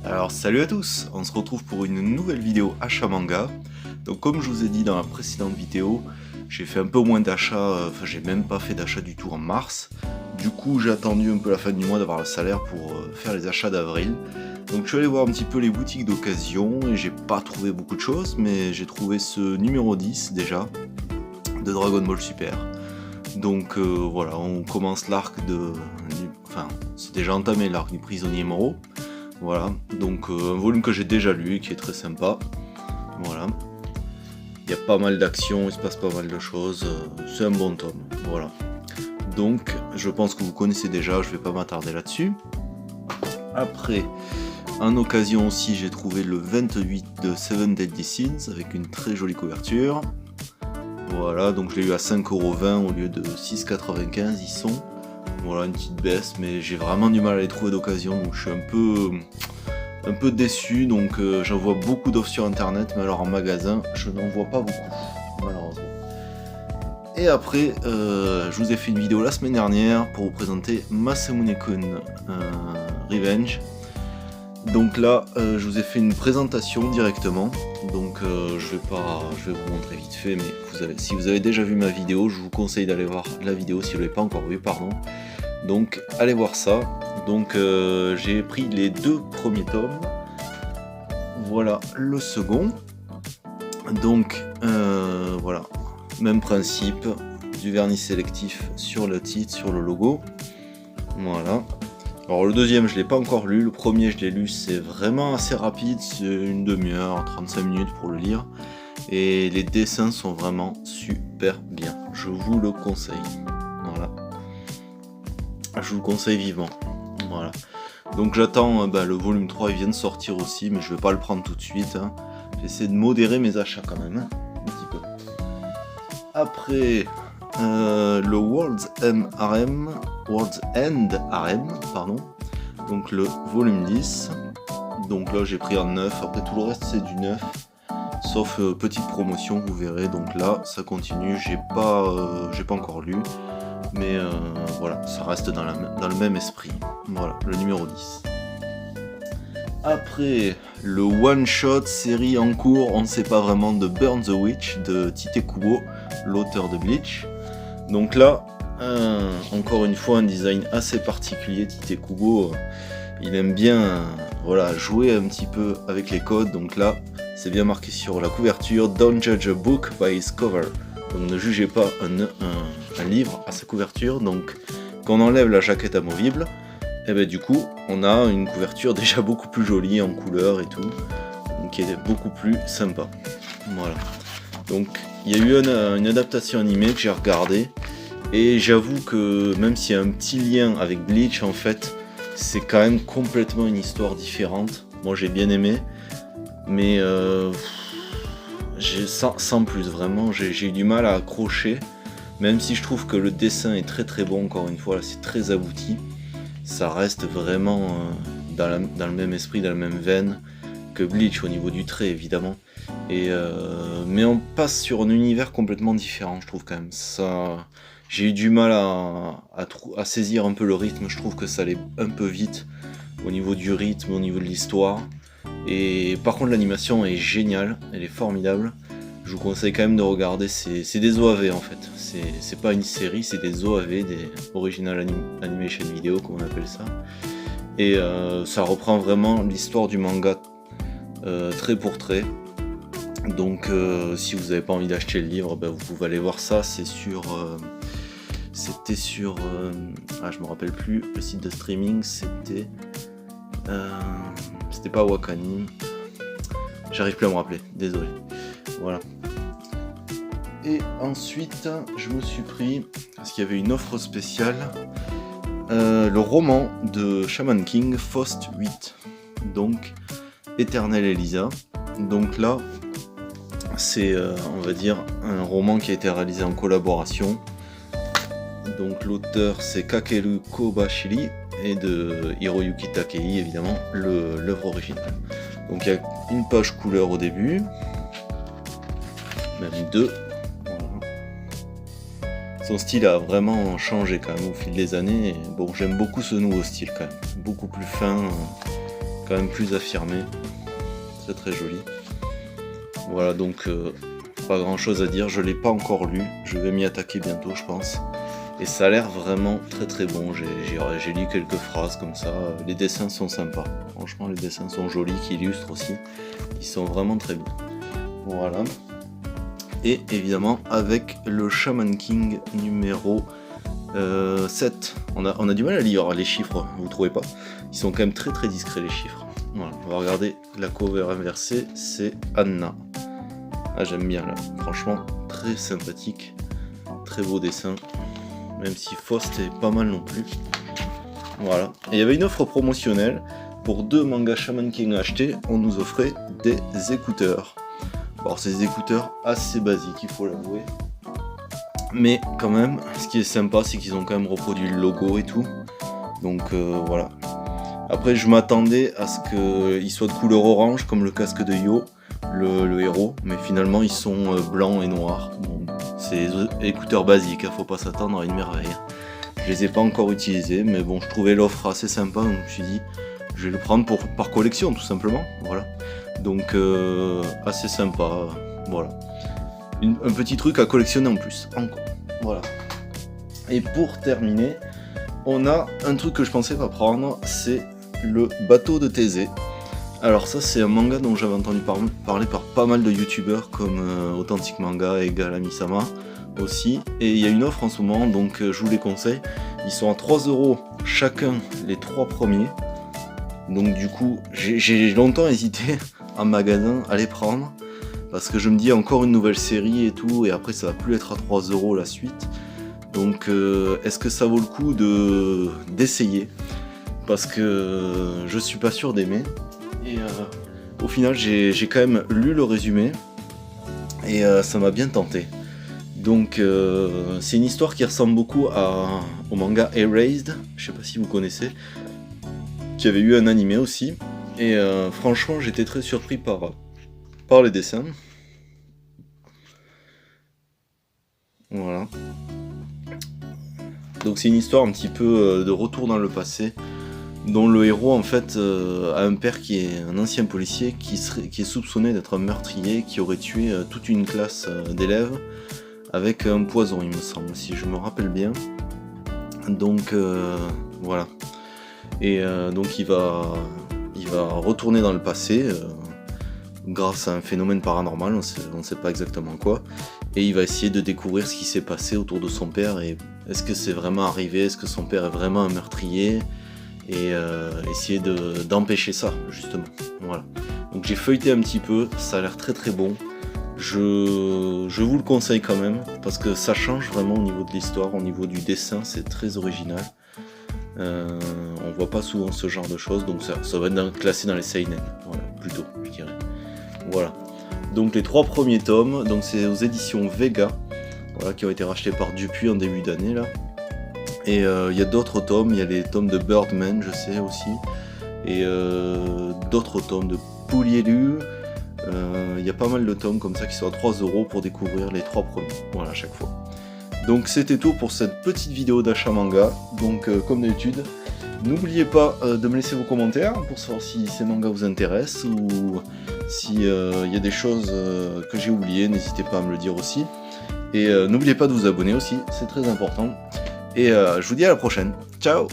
Alors salut à tous, on se retrouve pour une nouvelle vidéo achat manga. Donc comme je vous ai dit dans la précédente vidéo, j'ai fait un peu moins d'achats, enfin j'ai même pas fait d'achat du tout en mars. Du coup j'ai attendu un peu la fin du mois d'avoir le salaire pour faire les achats d'avril. Donc je suis allé voir un petit peu les boutiques d'occasion et j'ai pas trouvé beaucoup de choses, mais j'ai trouvé ce numéro 10 déjà, de Dragon Ball Super. Donc voilà, on commence l'arc de... Enfin, c'est déjà entamé l'arc du prisonnier Moro. Voilà, donc un volume que j'ai déjà lu et qui est très sympa. Voilà. Il y a pas mal d'actions, il se passe pas mal de choses. C'est un bon tome. Voilà. Donc, je pense que vous connaissez déjà, je vais pas m'attarder là-dessus. Après, en occasion aussi, j'ai trouvé le 28 de Seven Deadly Sins avec une très jolie couverture. Voilà, donc je l'ai eu à 5,20€ au lieu de 6,95€, ils sont. Voilà, une petite baisse, mais j'ai vraiment du mal à les trouver d'occasion, donc je suis un peu déçu. Donc j'en vois beaucoup d'offres sur internet, mais alors en magasin, je n'en vois pas beaucoup, malheureusement. Et après, je vous ai fait une vidéo la semaine dernière pour vous présenter Masamune-kun Revenge. Donc là, je vous ai fait une présentation directement, donc je vais vous montrer vite fait, mais si vous avez déjà vu ma vidéo, je vous conseille d'aller voir la vidéo si vous ne l'avez pas encore vue, pardon. Donc allez voir ça. Donc j'ai pris les deux premiers tomes, voilà le second. Donc voilà, même principe, du vernis sélectif sur le titre, sur le logo, voilà. Alors le deuxième je l'ai pas encore lu, le premier je l'ai lu, c'est vraiment assez rapide, c'est une demi-heure, 35 minutes pour le lire. Et les dessins sont vraiment super bien, je vous le conseille. Voilà. Je vous le conseille vivement. Voilà. Donc j'attends, le volume 3 il vient de sortir aussi, mais je vais pas le prendre tout de suite. Hein. J'essaie de modérer mes achats quand même, hein, un petit peu. Après, le World's End RM, pardon, donc le volume 10, donc là j'ai pris en 9, après tout le reste c'est du 9, sauf petite promotion, vous verrez, donc là ça continue, j'ai pas encore lu, mais voilà, ça reste dans le même esprit, voilà, le numéro 10. Après, le one-shot série en cours, on ne sait pas vraiment, de Burn the Witch, de Tite Kubo, l'auteur de Bleach. Donc là, encore une fois, un design assez particulier. Tite Kubo, il aime bien voilà, jouer un petit peu avec les codes. Donc là, c'est bien marqué sur la couverture, Don't judge a book by its cover. Donc ne jugez pas un livre à sa couverture. Donc quand on enlève la jaquette amovible, et ben du coup, on a une couverture déjà beaucoup plus jolie en couleur et tout, donc qui est beaucoup plus sympa. Voilà. Donc il y a eu une adaptation animée que j'ai regardée, et j'avoue que même s'il y a un petit lien avec Bleach, en fait, c'est quand même complètement une histoire différente. Moi j'ai bien aimé, mais sans plus, vraiment, j'ai eu du mal à accrocher, même si je trouve que le dessin est très très bon, encore une fois, là c'est très abouti. Ça reste vraiment dans le même esprit, dans la même veine que Bleach au niveau du trait évidemment. Mais on passe sur un univers complètement différent, je trouve quand même. Ça, j'ai eu du mal à saisir un peu le rythme, je trouve que ça allait un peu vite au niveau du rythme, au niveau de l'histoire. Et par contre l'animation est géniale, elle est formidable. Je vous conseille quand même de regarder, c'est des OAV en fait, c'est pas une série, c'est des OAV, des Original Animation Video comme on appelle ça. Et ça reprend vraiment l'histoire du manga trait pour trait. Donc si vous n'avez pas envie d'acheter le livre, vous pouvez aller voir ça, c'est sur... c'était sur... je me rappelle plus, le site de streaming, c'était pas Wakani, j'arrive plus à me rappeler, désolé. Voilà. Et ensuite, je me suis pris, parce qu'il y avait une offre spéciale, le roman de Shaman King, Faust 8. Donc, Éternelle Elisa. Donc là, c'est, on va dire, un roman qui a été réalisé en collaboration. Donc l'auteur, c'est Kakeru Kobayashi et de Hiroyuki Takei, évidemment, l'œuvre originale. Donc il y a une page couleur au début. Même deux. Son style a vraiment changé quand même au fil des années. Et bon, j'aime beaucoup ce nouveau style quand même, beaucoup plus fin, quand même plus affirmé. Très très joli. Voilà, donc pas grand chose à dire, je l'ai pas encore lu, je vais m'y attaquer bientôt je pense. Et ça a l'air vraiment très très bon, j'ai lu quelques phrases comme ça, les dessins sont sympas. Franchement les dessins sont jolis, qui illustrent aussi, ils sont vraiment très bien. Voilà. Et évidemment avec le Shaman King numéro 7. On a du mal à lire les chiffres, vous trouvez pas? Ils sont quand même très très discrets les chiffres. Voilà, on va regarder la cover inversée, c'est Anna. Ah j'aime bien là, franchement très sympathique, très beau dessin, même si Faust est pas mal non plus. Voilà, et il y avait une offre promotionnelle, pour 2 mangas Shaman King achetés, on nous offrait des écouteurs. Alors c'est des écouteurs assez basiques, il faut l'avouer. Mais quand même, ce qui est sympa, c'est qu'ils ont quand même reproduit le logo et tout. Donc voilà. Après, je m'attendais à ce qu'ils soient de couleur orange, comme le casque de Yo, le héros. Mais finalement, ils sont blancs et noirs. Bon, c'est des écouteurs basiques, faut pas s'attendre à une merveille. Je les ai pas encore utilisés, mais bon, je trouvais l'offre assez sympa, donc je me suis dit, je vais le prendre par collection, tout simplement. Voilà. Donc, assez sympa. Voilà. Un petit truc à collectionner en plus, encore. Voilà. Et pour terminer, on a un truc que je pensais pas prendre, c'est le bateau de Thésée. Alors ça c'est un manga dont j'avais entendu parler par pas mal de youtubeurs comme Authentic Manga et Galamisama aussi. Et il y a une offre en ce moment, donc je vous les conseille. Ils sont à 3 € chacun, les 3 premiers. Donc du coup, j'ai longtemps hésité en magasin à les prendre. Parce que je me dis encore une nouvelle série et tout, et après ça va plus être à 3 € la suite. Donc est-ce que ça vaut le coup d'essayer? Parce que je suis pas sûr d'aimer. Et au final j'ai quand même lu le résumé, et ça m'a bien tenté. Donc c'est une histoire qui ressemble beaucoup au manga Erased, je sais pas si vous connaissez, qui avait eu un animé aussi. Et franchement j'étais très surpris par les dessins. Voilà. Donc c'est une histoire un petit peu de retour dans le passé, dont le héros en fait a un père qui est un ancien policier qui est soupçonné d'être un meurtrier, qui aurait tué toute une classe d'élèves avec un poison, il me semble, si je me rappelle bien. Donc voilà. Et donc il va retourner dans le passé grâce à un phénomène paranormal, on ne sait pas exactement quoi, et il va essayer de découvrir ce qui s'est passé autour de son père, et est-ce que c'est vraiment arrivé, est-ce que son père est vraiment un meurtrier, et essayer d'empêcher ça, justement. Voilà. Donc j'ai feuilleté un petit peu, ça a l'air très très bon, je vous le conseille quand même, parce que ça change vraiment au niveau de l'histoire, au niveau du dessin, c'est très original. On voit pas souvent ce genre de choses, donc ça va être classé dans les seinen, voilà, plutôt, je dirais. Voilà, donc les 3 premiers tomes, donc c'est aux éditions Vega, voilà, qui ont été rachetés par Dupuis en début d'année là. Et il y a d'autres tomes, il y a les tomes de Birdman, je sais aussi, et d'autres tomes de Poulielu. Il y a pas mal de tomes comme ça qui sont à 3 € pour découvrir les 3 premiers, voilà, à chaque fois. Donc c'était tout pour cette petite vidéo d'achat manga. Donc comme d'habitude, n'oubliez pas de me laisser vos commentaires pour savoir si ces mangas vous intéressent, ou si y a des choses que j'ai oubliées, n'hésitez pas à me le dire aussi. Et n'oubliez pas de vous abonner aussi, c'est très important. Et je vous dis à la prochaine. Ciao!